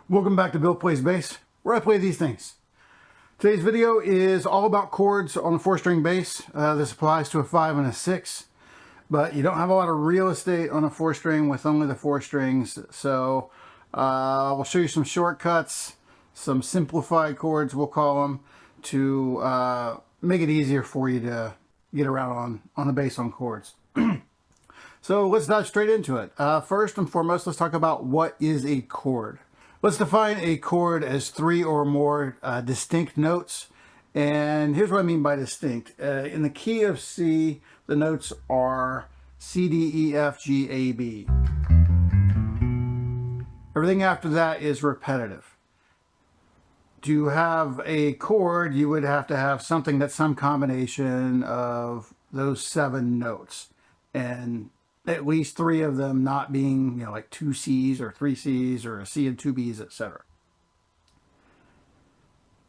Welcome back to Bill Plays Bass, where I play these things. Today's video is all about chords on a 4-string bass. This applies to a 5 and a 6, but you don't have a lot of real estate on a 4-string with only the 4 strings. So we'll show you some shortcuts, some simplified chords, we'll call them, to make it easier for you to get around on the bass on chords. So let's dive straight into it. First and foremost, let's talk about what is a chord. Let's define a chord as 3 or more distinct notes. And here's what I mean by distinct. In the key of C, the notes are C, D, E, F, G, A, B. Everything after that is repetitive. To have a chord, you would have to have something that's some combination of those 7 notes. And at least 3 of them not being, like 2 C's or 3 C's or a C and 2 B's, etc.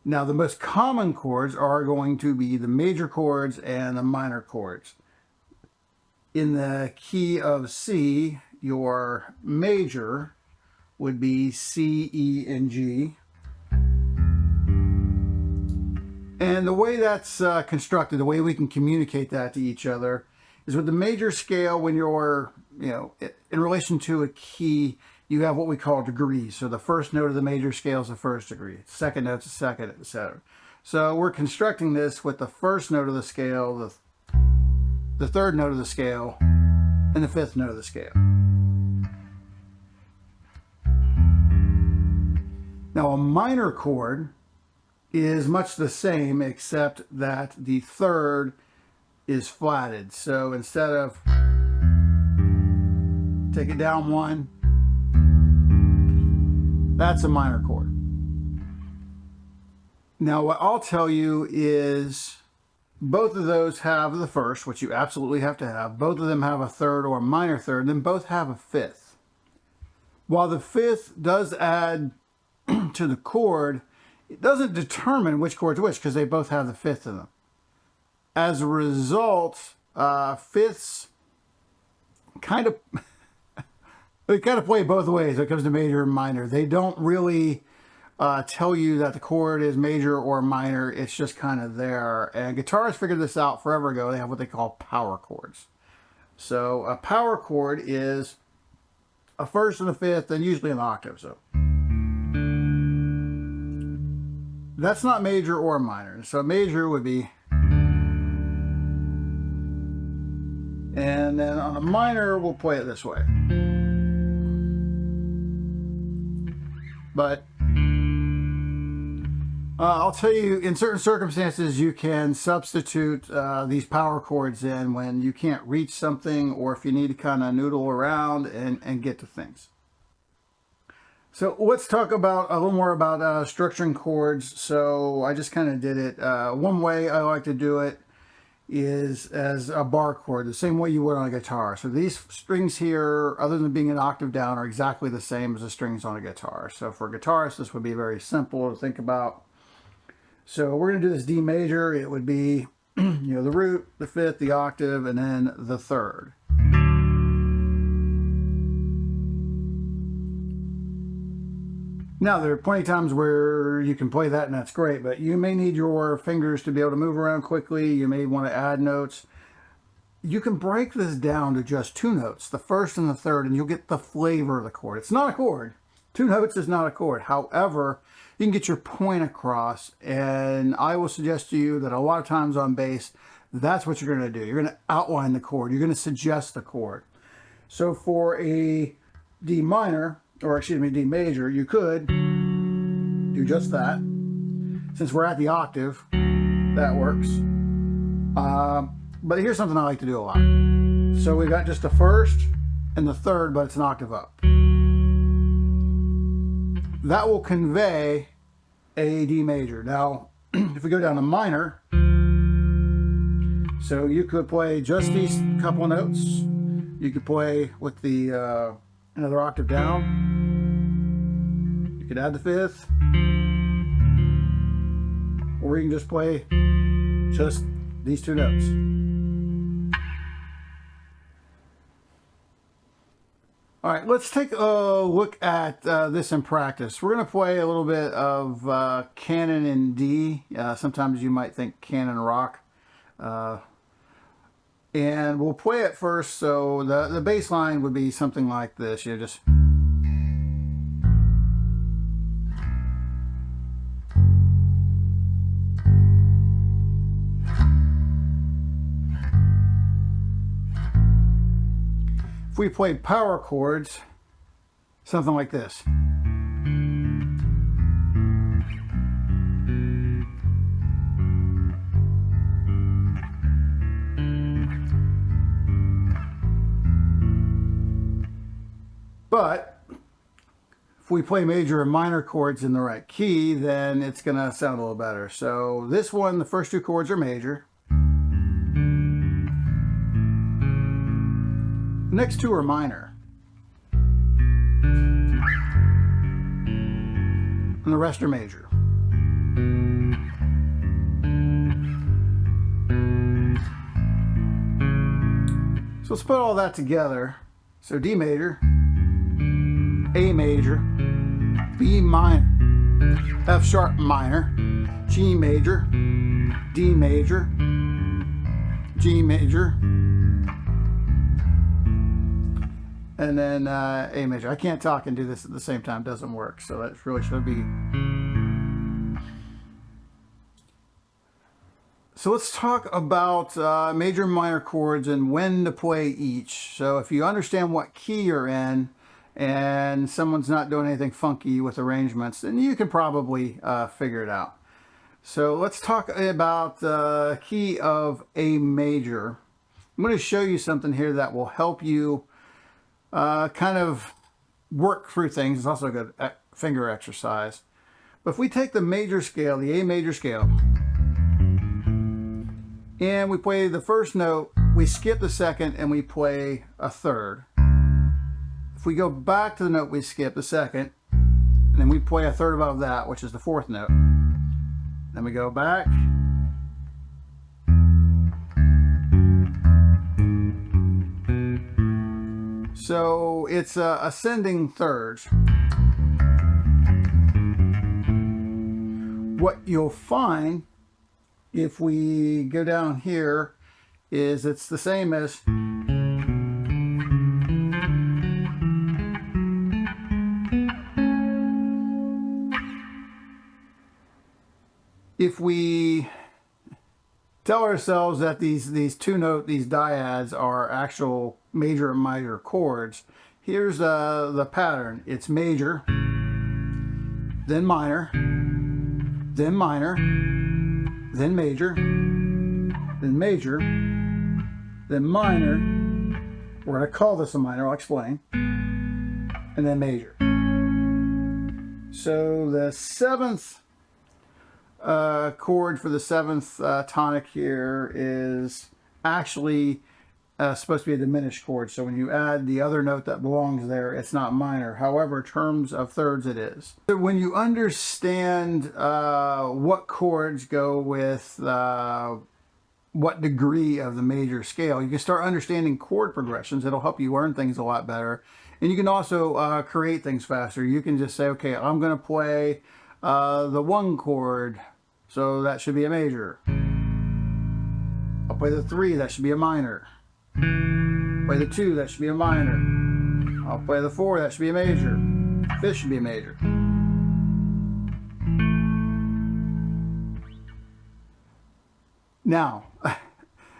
Now, the most common chords are going to be the major chords and the minor chords. In the key of C, your major would be C, E, and G. And the way that's constructed, the way we can communicate that to each other, is with the major scale, when you're, in relation to a key, you have what we call degrees. So the first note of the major scale is the first degree, second note's the second, etc. So we're constructing this with the first note of the scale, the third note of the scale, and the 5th note of the scale. Now, a minor chord is much the same, except that the third is flatted. So instead of take it down 1, that's a minor chord. Now, what I'll tell you is both of those have the first, which you absolutely have to have. Both of them have a third or a minor third, and then both have a 5th. While the 5th does add to the chord, it doesn't determine which chord's which because they both have the 5th in them. As a result, 5ths kind of they kind of play both ways when it comes to major and minor. They don't really tell you that the chord is major or minor. It's just kind of there. And guitarists figured this out forever ago. They have what they call power chords. So a power chord is a 1st and a 5th, and usually an octave. So that's not major or minor. So major would be, and then on a minor, we'll play it this way. But I'll tell you, in certain circumstances, you can substitute these power chords in when you can't reach something, or if you need to kind of noodle around and get to things. So let's talk about a little more about structuring chords. So I just kind of did it. One way I like to do it is as a bar chord, the same way you would on a guitar. So these strings here, other than being an octave down, are exactly the same as the strings on a guitar. So for guitarists, this would be very simple to think about. So we're going to do this D major. It would be, the root, the 5th, the octave, and then the 3rd. Now, there are plenty of times where you can play that and that's great, but you may need your fingers to be able to move around quickly. You may want to add notes. You can break this down to just 2 notes, the 1st and the 3rd, and you'll get the flavor of the chord. It's not a chord. 2 notes is not a chord. However, you can get your point across, and I will suggest to you that a lot of times on bass, that's what you're going to do. You're going to outline the chord. You're going to suggest the chord. So for a D minor, or excuse me, D major, you could do just that. Since we're at the octave, that works. But here's something I like to do a lot. So we've got just the 1st and the 3rd, but it's an octave up. That will convey a D major. Now, if we go down to minor, so you could play just these couple of notes. You could play with the another octave down. You could add the 5th, or you can just play just these 2 notes. All right, let's take a look at this in practice. We're going to play a little bit of canon in D. Sometimes you might think canon rock. And we'll play it first, so the bass line would be something like this. You just... If we played power chords, something like this. But if we play major and minor chords in the right key, then it's going to sound a little better. So this one, the first two chords are major. The next two are minor. And the rest are major. So let's put all that together. So D major, A major, B minor, F sharp minor, G major, D major, G major, and then A major. I can't talk and do this at the same time, doesn't work, so that really should be. So let's talk about major and minor chords and when to play each. So if you understand what key you're in and someone's not doing anything funky with arrangements, then you can probably figure it out. So let's talk about the key of A major. I'm going to show you something here that will help you kind of work through things. It's also a good finger exercise. But if we take the major scale, the A major scale, and we play the first note, we skip the second and we play a third. If we go back to the note we skip, the second, and then we play a third above that, which is the fourth note. Then we go back. So it's ascending thirds. What you'll find if we go down here is it's the same as if we tell ourselves that these dyads are actual major and minor chords. Here's the pattern. It's major, then minor, then minor, then major, then major, then minor. We're going to call this a minor, I'll explain, and then major. So the seventh chord for the seventh tonic here is actually supposed to be a diminished chord. So when you add the other note that belongs there, it's not minor. However, in terms of thirds, it is. So when you understand what chords go with what degree of the major scale, you can start understanding chord progressions. It'll help you learn things a lot better. And you can also create things faster. You can just say, okay, I'm going to play the one chord, so that should be a major. I'll play the 3, that should be a minor. Play the 2, that should be a minor. I'll play the 4, that should be a major. 5th should be a major. Now,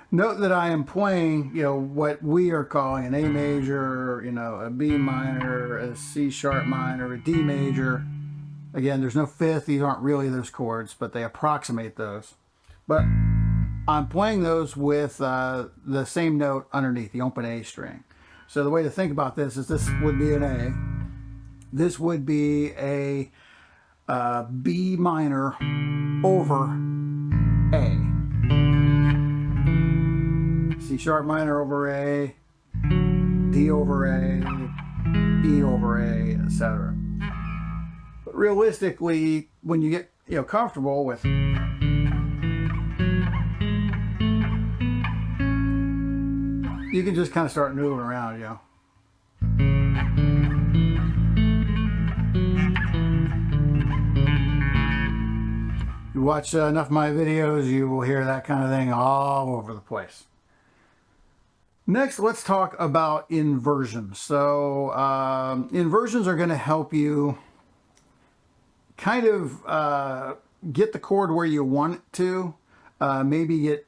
note that I am playing, what we are calling an A major, a B minor, a C sharp minor, a D major. Again, there's no 5th. These aren't really those chords, but they approximate those. But I'm playing those with the same note underneath, the open A string. So the way to think about this is this would be an A. This would be a B minor over A. C sharp minor over A, D over A, E over A, etc. But realistically, when you get comfortable with you can just kind of start moving around, watch enough of my videos, you will hear that kind of thing all over the place. Next, let's talk about inversions. So inversions are going to help you kind of get the chord where you want it to. Maybe get,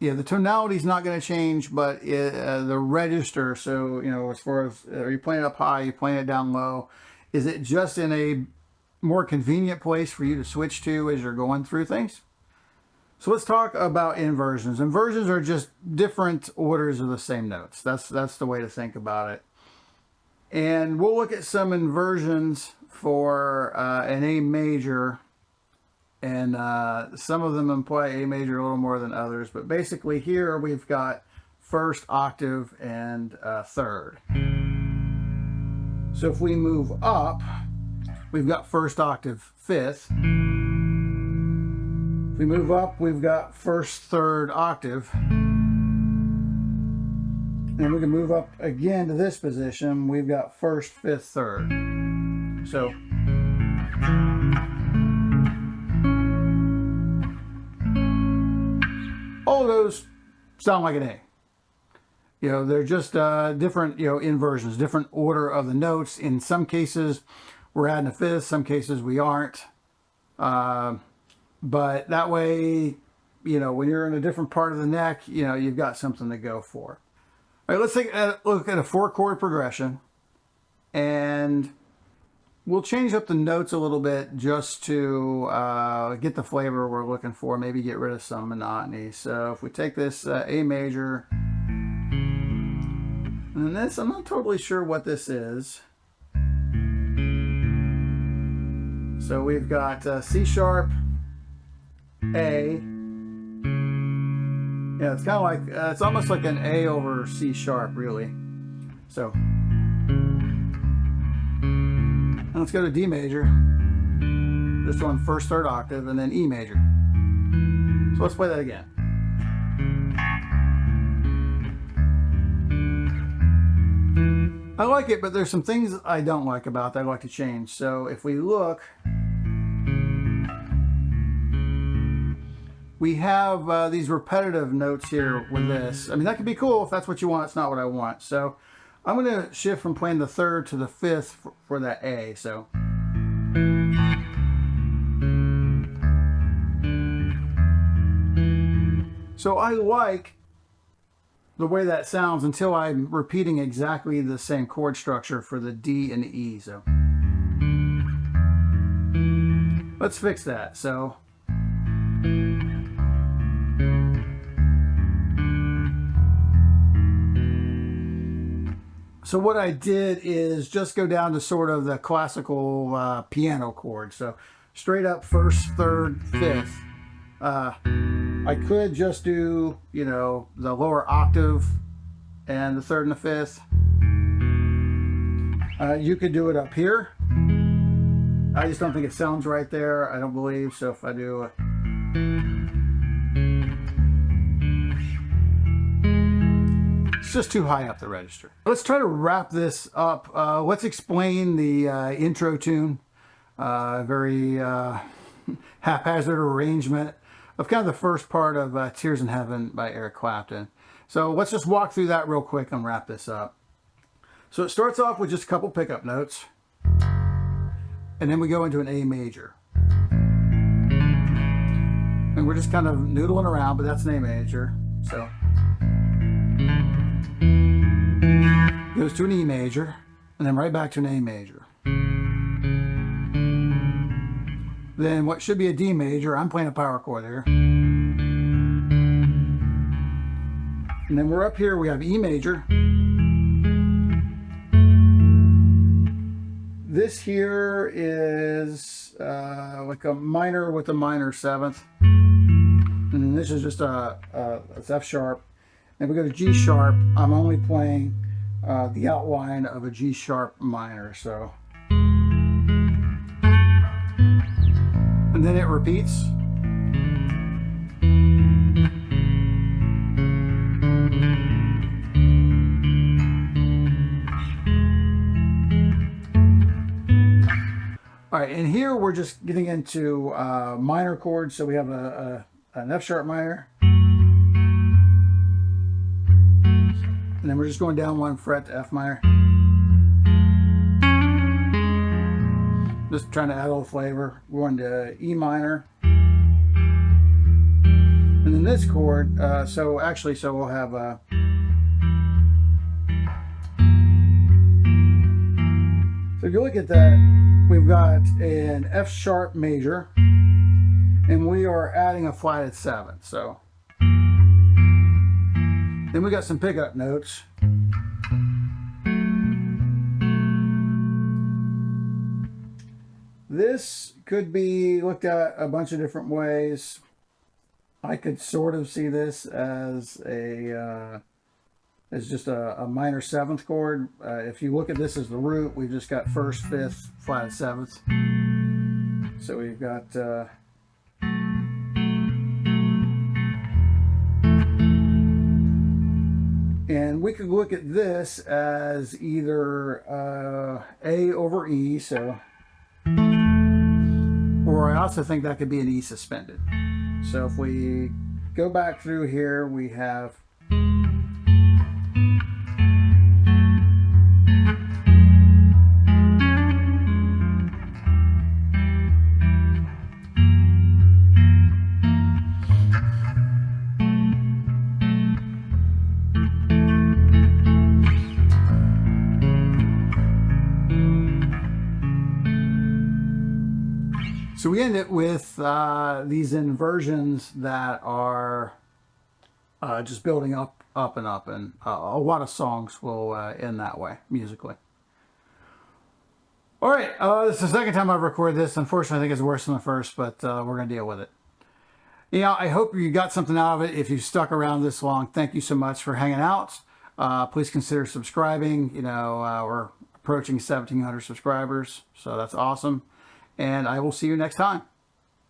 the tonality is not going to change, but the register, so, as far as, are you playing it up high, are you playing it down low? Is it just in a more convenient place for you to switch to as you're going through things? So let's talk about inversions. Inversions are just different orders of the same notes. That's the way to think about it. And we'll look at some inversions for an A major, and some of them imply A major a little more than others, but basically here we've got first octave and third. So if we move up, we've got first octave, fifth. If we move up, we've got first, third octave. And we can move up again to this position. We've got first, fifth, third. So all of those sound like an A. They're just different, inversions, different order of the notes. In some cases, we're adding a fifth. Some cases we aren't. But that way, when you're in a different part of the neck, you've got something to go for. All right, let's take a look at a 4-chord progression. And we'll change up the notes a little bit just to get the flavor we're looking for, maybe get rid of some monotony. So if we take this A major, and this, I'm not totally sure what this is. So we've got C sharp, A. Yeah, it's kind of like, it's almost like an A over C sharp, really. So let's go to D major. This one, first, third octave, and then E major. So let's play that again. I like it, but there's some things I don't like about that I'd like to change. So if we look, we have these repetitive notes here with this. I mean, that could be cool if that's what you want. It's not what I want. So I'm going to shift from playing the third to the fifth for that A. So I like the way that sounds until I'm repeating exactly the same chord structure for the D and the E. So let's fix that. So what I did is just go down to sort of the classical piano chord. So straight up first, third, fifth. I could just do, the lower octave and the third and the fifth. You could do it up here. I just don't think it sounds right there. I don't believe. So if I do it's just too high up the register. Let's try to wrap this up. Let's explain the intro tune. Very haphazard arrangement of kind of the first part of Tears in Heaven by Eric Clapton. So let's just walk through that real quick and wrap this up. So it starts off with just a couple pickup notes, and then we go into an A major. And we're just kind of noodling around, but that's an A major. So goes to an E major, and then right back to an A major. Then what should be a D major, I'm playing a power chord here. And then we're up here, we have E major. This here is like a minor with a minor seventh. And then this is just it's F sharp. And we go to G sharp, I'm only playing the outline of a G sharp minor. So, and then it repeats. All right, and here we're just getting into minor chords. So we have an F sharp minor. And then we're just going down 1 fret to F minor. Just trying to add a little flavor. We're going to E minor. And then this chord, so we'll have so if you look at that, we've got an F sharp major, and we are adding a flatted 7th. So then we got some pickup notes. This could be looked at a bunch of different ways. I could sort of see this as just a minor 7th chord. If you look at this as the root, we've just got 1st, 5th, flatted 7th. So we've got and we could look at this as either A over E, so, or I also think that could be an E suspended. So if we go back through here, we have so we end it with these inversions that are just building up and up, and a lot of songs will end that way musically. All right, this is the second time I've recorded this. Unfortunately, I think it's worse than the first, but we're going to deal with it. I hope you got something out of it. If you stuck around this long, thank you so much for hanging out. Please consider subscribing. We're approaching 1,700 subscribers, so that's awesome. And I will see you next time.